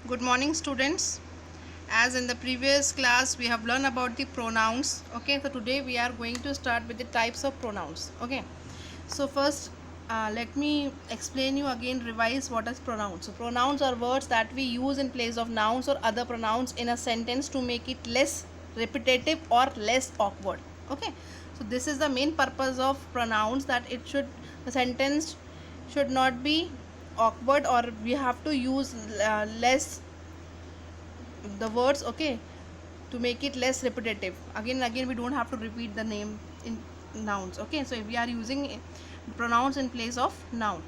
Good morning, students. As in the previous class we have learned about the pronouns. Okay, so today we are going to start with the types of pronouns. Okay, so first let me explain you again, revise what is pronouns. So pronouns are words that we use in place of nouns or other pronouns in a sentence to make it less repetitive or less awkward. Okay, so this is the main purpose of pronouns, that the sentence should not be awkward, or we have to use less the words, okay, to make it less repetitive. Again and again we don't have to repeat the name in nouns. Okay, so if we are using pronouns in place of noun,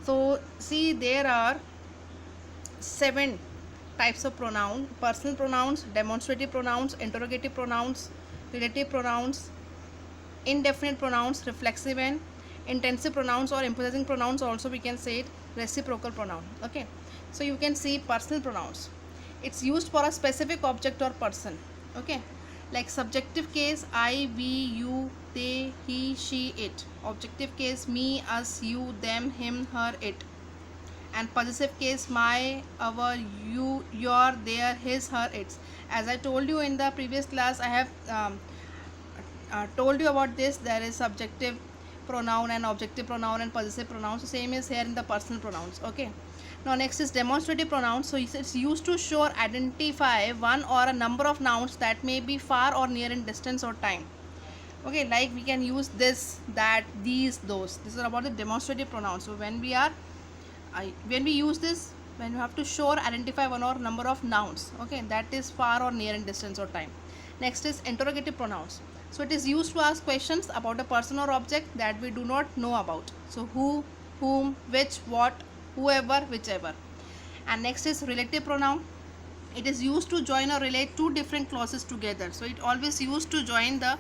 so see, there are 7 types of pronoun: personal pronouns, demonstrative pronouns, interrogative pronouns, relative pronouns, indefinite pronouns, reflexive and intensive pronouns, or emphasizing pronouns also we can say it, reciprocal pronoun. Okay, so you can see personal pronouns, it's used for a specific object or person. Okay, like subjective case I, we, you, they, he, she, it. Objective case me, us, you, them, him, her, it. And possessive case my, our, you, your, their, his, her, its. As I told you in the previous class, I have told you about this. There is subjective pronoun and objective pronoun and possessive pronouns. So same is here in the personal pronouns. Okay, now next is demonstrative pronouns. So it's used to show or identify one or a number of nouns that may be far or near in distance or time. Okay, like we can use this, that, these, those. This is about the demonstrative pronouns. So when we use this, when you have to show or identify one or number of nouns, okay, that is far or near in distance or time. Next is interrogative pronouns. So it is used to ask questions about a person or object that we do not know about. So who, whom, which, what, whoever, whichever. And next is relative pronoun. It is used to join or relate two different clauses together. So it always used to join the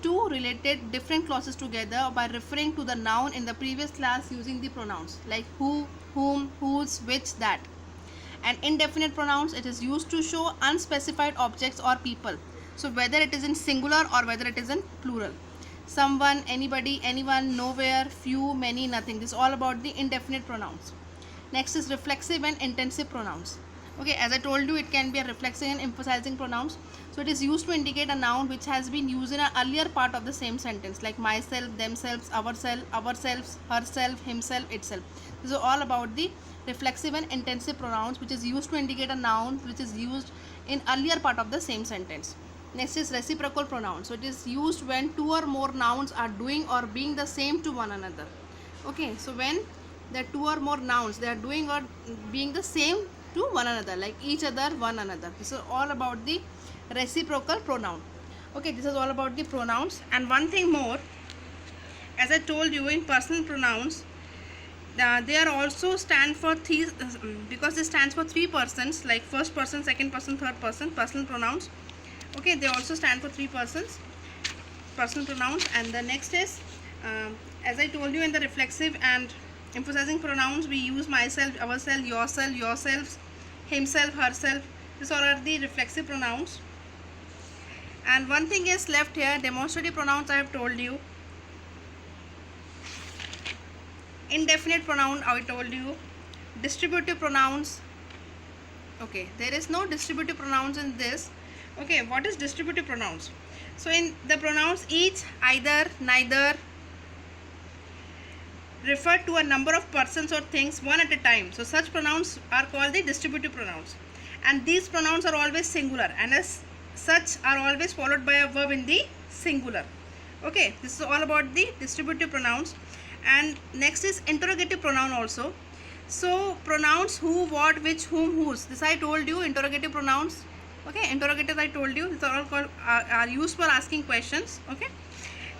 two related different clauses together by referring to the noun in the previous class using the pronouns like who, whom, whose, which, that. And indefinite pronouns, it is used to show unspecified objects or people. So whether it is in singular or whether it is in plural. Someone, anybody, anyone, nowhere, few, many, nothing. This is all about the indefinite pronouns. Next is reflexive and intensive pronouns. Okay, as I told you, it can be a reflexive and emphasizing pronouns. So it is used to indicate a noun which has been used in an earlier part of the same sentence, like myself, themselves, ourselves, herself, himself, itself. This is all about the reflexive and intensive pronouns, which is used to indicate a noun which is used in earlier part of the same sentence. Next is reciprocal pronoun. So it is used when two or more nouns are doing or being the same to one another. Okay, so when the two or more nouns, they are doing or being the same to one another, like each other, one another. This is all about the reciprocal pronoun. Okay, this is all about the pronouns. And one thing more, as I told you, in personal pronouns, they are also stand for three, because they stands for three persons, like first person, second person, third person. Personal pronouns, okay, they also stand for three persons, personal pronouns. And the next is, as I told you, in the reflexive and emphasizing pronouns, we use myself, ourselves, yourself, yourselves, himself, herself. These all are the reflexive pronouns. And one thing is left here, demonstrative pronouns I have told you. Indefinite pronoun I told you. Distributive pronouns, okay, there is no distributive pronouns in this. Okay, what is distributive pronouns? So in the pronouns each, either, neither, refer to a number of persons or things one at a time. So such pronouns are called the distributive pronouns. And these pronouns are always singular, and as such are always followed by a verb in the singular. Okay, this is all about the distributive pronouns. And next is interrogative pronoun also. So pronouns who, what, which, whom, whose. This I told you, interrogative pronouns. Okay, interrogative I told you, these are all called are used for asking questions. Okay,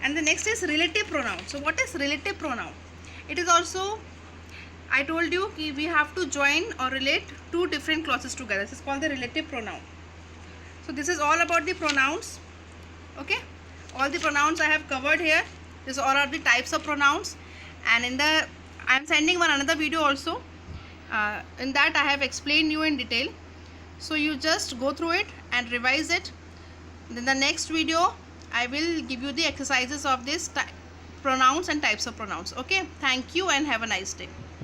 and the next is relative pronoun. So what is relative pronoun? It is also, I told you, we have to join or relate two different clauses together. This is called the relative pronoun. So this is all about the pronouns. Okay, all the pronouns I have covered here. This all are the types of pronouns. And in the, I am sending one another video also. In that I have explained you in detail. So you just go through it and revise it. Then the next video I will give you the exercises of this pronouns and types of pronouns. Okay, thank you and have a nice day.